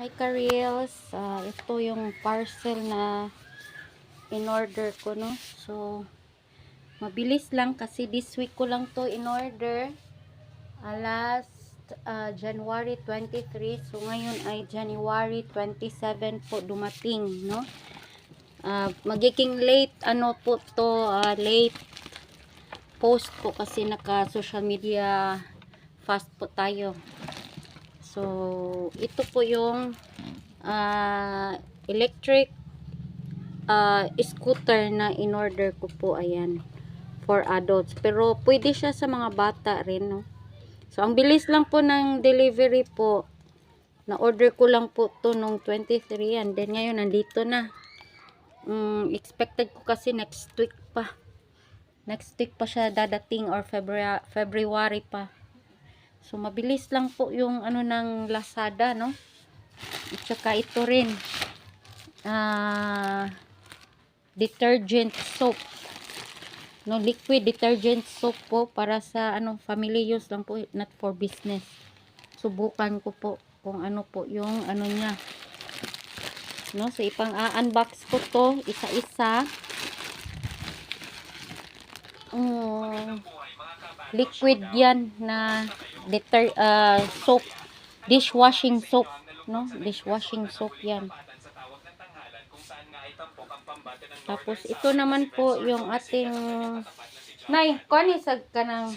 hi Karels. Ito yung parcel na in-order ko, no? So, mabilis lang kasi this week ko lang to in-order. Last January 23. So, ngayon ay January 27 po dumating, no? Magiging late, ano po to, late post po kasi naka social media fast po tayo. So, ito po yung electric scooter na in-order ko po, ayan, for adults. Pero pwede siya sa mga bata rin, no? So, ang bilis lang po ng delivery po. Na-order ko lang po to nung 23 and then ngayon nandito na. Expected ko kasi next week pa. Next week pa siya dadating or February pa. So, mabilis lang po yung ano ng Lazada, no? At saka ito rin. Detergent soap. No, liquid detergent soap po para sa family use lang po, not for business. Subukan ko po kung ano po yung ano niya. No, so ipang-unbox ko to isa-isa. Liquid yan na soap, dishwashing soap, no? Dishwashing soap yan. Tapos ito naman po yung ating nay, kunisag ka ng